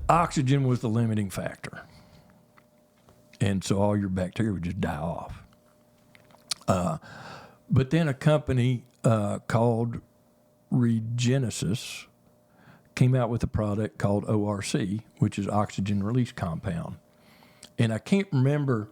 oxygen was the limiting factor. And so all your bacteria would just die off. But then a company called Regenesis came out with a product called ORC, which is oxygen release compound. And I can't remember,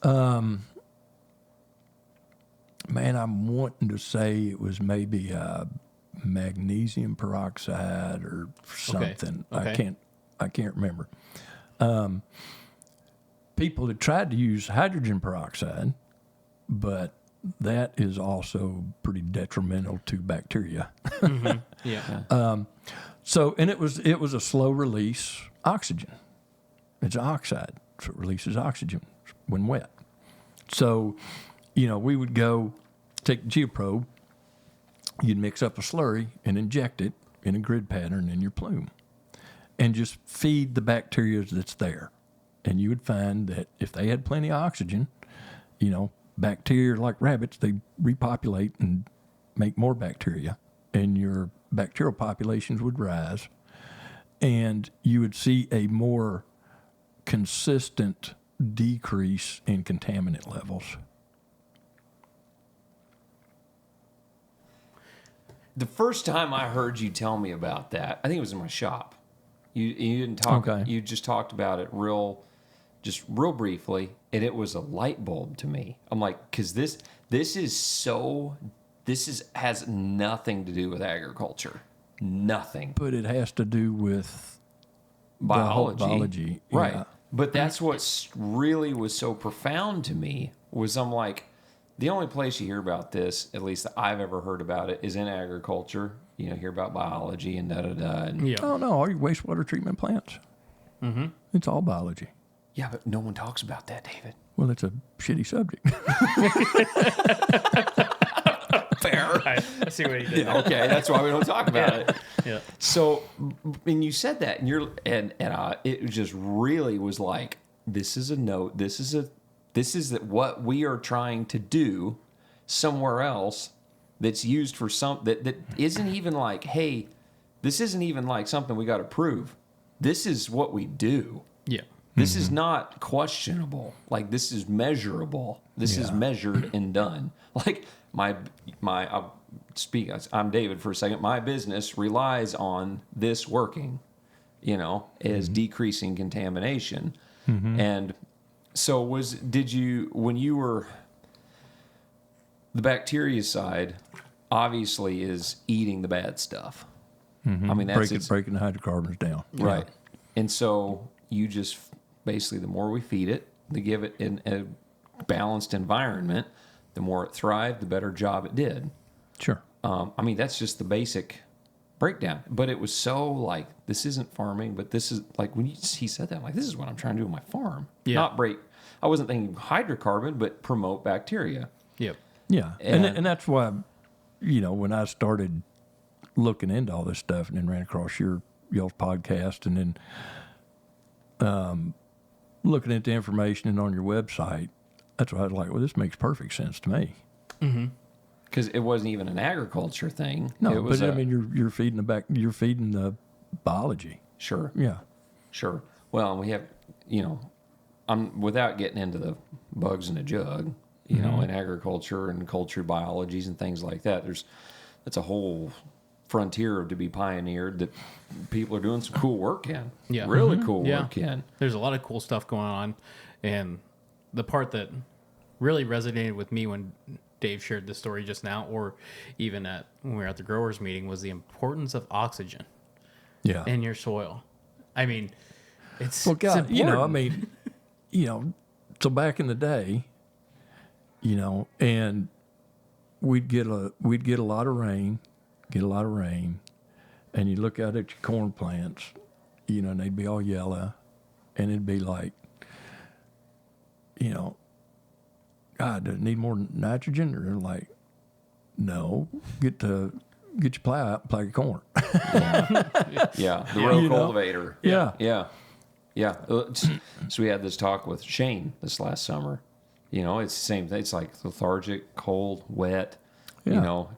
man, I'm wanting to say it was maybe magnesium peroxide or something. Okay. I can't remember. People had tried to use hydrogen peroxide, but that is also pretty detrimental to bacteria. Mm-hmm. Yeah. So, and it was a slow release oxygen. It's an oxide, so it releases oxygen when wet. So, we would go take the geoprobe, you'd mix up a slurry and inject it in a grid pattern in your plume, and just feed the bacteria that's there. And you would find that if they had plenty of oxygen, bacteria like rabbits, they repopulate and make more bacteria, and your bacterial populations would rise, and you would see a more consistent decrease in contaminant levels. The first time I heard you tell me about that, I think it was in my shop. You didn't talk. Okay. You just talked about it real briefly, and it was a light bulb to me. I'm like, because this has nothing to do with agriculture, nothing. But it has to do with Biology, right? Yeah. But that's what really was so profound to me. Was I'm like, the only place you hear about this, at least that I've ever heard about it, is in agriculture. Hear about biology and da-da-da. And Yeah. Oh, no, all your wastewater treatment plants. Mm-hmm. It's all biology. yeah, but no one talks about that, David. Well, it's a shitty subject. Fair. I see what you did. Yeah, okay, that's why we don't talk about it. Yeah. So, and you said that, and it just really was like, this is a note. This is what we are trying to do somewhere else. That's used for that isn't even like, hey, this isn't even like something we got to prove. This is what we do. Yeah. This is not questionable. Like, this is measurable. This is measured and done. Like I'll speak. I'm David for a second. My business relies on this working. As decreasing contamination. And so when you were, the bacteria side obviously is eating the bad stuff. I mean, that's breaking the hydrocarbons down. right. And so you just basically, the more we feed it, to give it in a balanced environment, the more it thrived, the better job it did. Sure. I mean, that's just the basic breakdown. But it was so like, this isn't farming, but this is like, when he said that, I'm like, this is what I'm trying to do with my farm. Yeah. Not break. I wasn't thinking hydrocarbon, but promote bacteria. Yep. Yeah. And that's why, when I started looking into all this stuff and then ran across y'all's podcast and then looking at the information and on your website, that's why I was like, well, this makes perfect sense to me. Mm-hmm. Because it wasn't even an agriculture thing. No, it was but I mean, you're feeding you're feeding the biology. Sure. Yeah. Sure. Well, we have, I'm without getting into the bugs in a jug, in agriculture and cultured biologies and things like that. That's a whole frontier to be pioneered that people are doing some cool work in. Yeah. Really cool work in. There's a lot of cool stuff going on. And the part that really resonated with me when Dave shared this story just now, or even when we were at the growers meeting, was the importance of oxygen in your soil. I mean, it's Well, God, it's important. so back in the day, and we'd get a lot of rain, and you look out at your corn plants, and they'd be all yellow, and it'd be like, God, does it need more nitrogen? Or they're like, no, get your plow out and plow your corn. Yeah. The row cultivator. Yeah. Yeah. Yeah. So we had this talk with Shane this last summer. It's the same thing. It's like lethargic, cold, wet,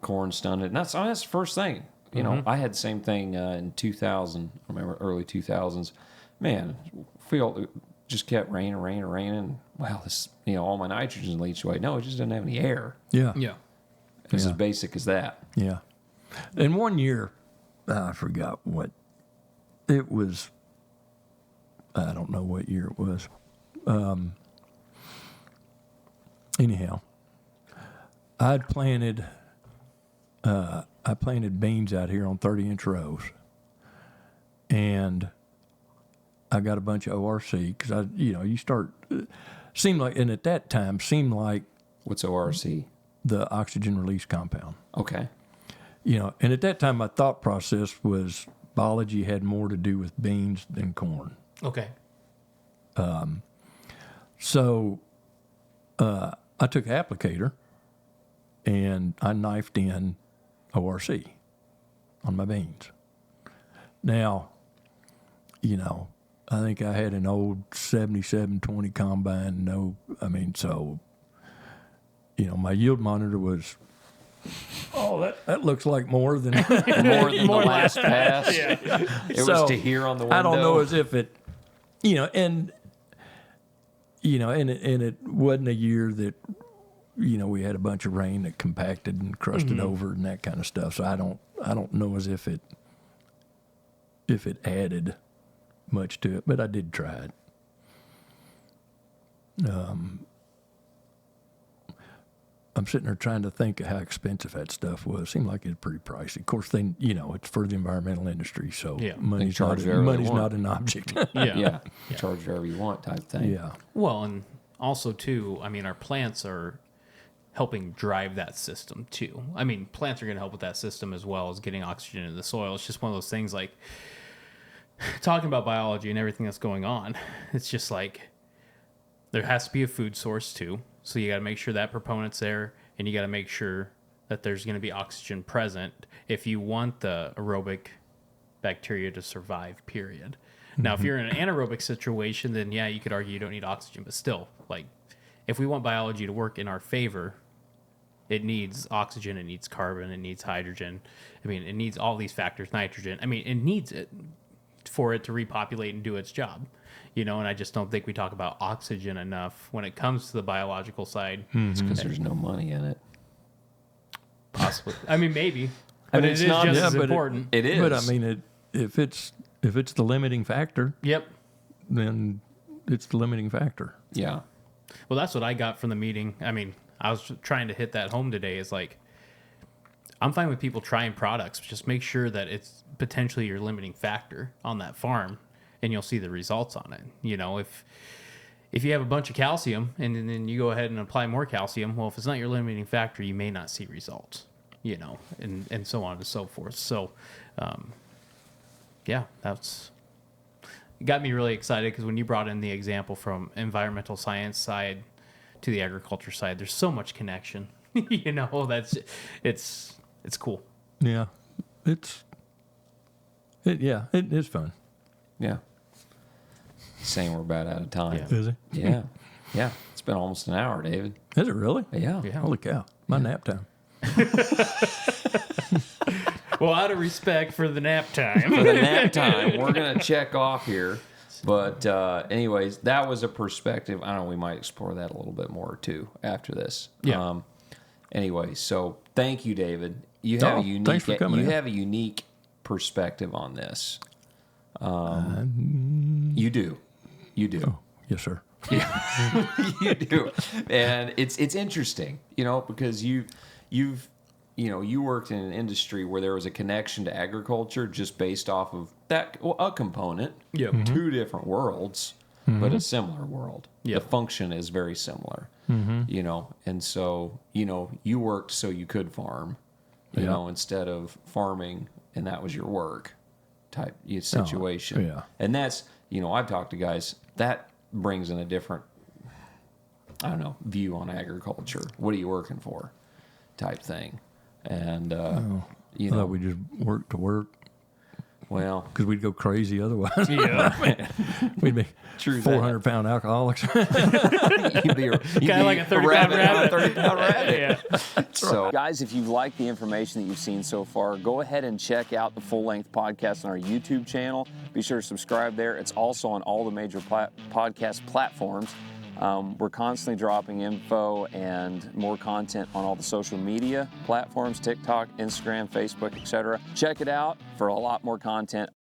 corn stunted. And that's the first thing. You know, I had the same thing in 2000. I remember early 2000s. Man, field just kept raining. Wow, this, you know, all my nitrogen leached away. No, it just didn't have any air. Yeah. Yeah. It's as basic as that. Yeah. And one year, I forgot what it was. I don't know what year it was. Anyhow, I planted beans out here on 30-inch rows, and I got a bunch of ORC because you start seemed like, and at that time seemed like What's ORC? the oxygen release compound. Okay. And at that time my thought process was biology had more to do with beans than corn. Okay. So I took an applicator and I knifed in ORC on my beans. Now, I think I had an old 7720 combine. So, my yield monitor was, that looks like more than More than the last pass. It So, was to hear on the window. I don't know as if it, and it wasn't a year that, we had a bunch of rain that compacted and crusted over and that kind of stuff. So I don't know as if it added much to it, but I did try it. I'm sitting there trying to think of how expensive that stuff was. It seemed like it was pretty pricey. Of course, it's for the environmental industry, so Yeah. money's They charge whatever they want. not an object. Yeah. Charge whatever you want type thing. Yeah. Well, and also too, our plants are helping drive that system too. Plants are going to help with that system as well as getting oxygen in the soil. It's just one of those things, like talking about biology and everything that's going on. It's just like there has to be a food source too. So you got to make sure that proponent's there, and you got to make sure that there's going to be oxygen present if you want the aerobic bacteria to survive, period. Now, if you're in an anaerobic situation, then yeah, you could argue you don't need oxygen, but still, like, if we want biology to work in our favor, it needs oxygen, it needs carbon, it needs hydrogen. It needs all these factors, nitrogen. It needs it for it to repopulate and do its job. And I just don't think we talk about oxygen enough when it comes to the biological side. It's because there's no money in it. Possibly. Maybe. But it's it is not- just yeah, as but important. It is. But if it's the limiting factor, Yep. then it's the limiting factor. Yeah. Well, that's what I got from the meeting. I was trying to hit that home today. Is like, I'm fine with people trying products. Just make sure that it's potentially your limiting factor on that farm, and you'll see the results on it. If you have a bunch of calcium and then you go ahead and apply more calcium, well, if it's not your limiting factor, you may not see results, and so on and so forth. So, yeah, it got me really excited because when you brought in the example from environmental science side to the agriculture side, there's so much connection. It's cool. Yeah, it is fun. Yeah. Saying we're about out of time. Yeah. Is it? Yeah. Yeah. It's been almost an hour, David. Is it really? Yeah. Yeah. Holy cow! My nap time. Well, out of respect for the nap For time. the nap time, we're going to check off here. But anyways, that was a perspective. I don't know, we might explore that a little bit more too after this. Yeah. Anyway, so thank you, David. You have thanks for coming in. have a unique perspective on this. You do. Oh, yes, sir. You do. And it's interesting, because you worked in an industry where there was a connection to agriculture just based off of a component. Yeah. Two different worlds, but a similar world. Yeah. The function is very similar. And so, you worked so you could farm, instead of farming and that was your work type situation. yeah. And that's, I've talked to guys that brings in a different, view on agriculture. What are you working for type thing. And, I thought we just work to work. Well, because we'd go crazy otherwise. Yeah. We'd be True that. 400-pound alcoholics. you'd be Kind of like a 30-pound rabbit. 30-pound rabbit. Yeah. So, Guys, if you've liked the information that you've seen so far, go ahead and check out the full-length podcast on our YouTube channel. Be sure to subscribe there. It's also on all the major podcast platforms. We're constantly dropping info and more content on all the social media platforms, TikTok, Instagram, Facebook, etc. Check it out for a lot more content.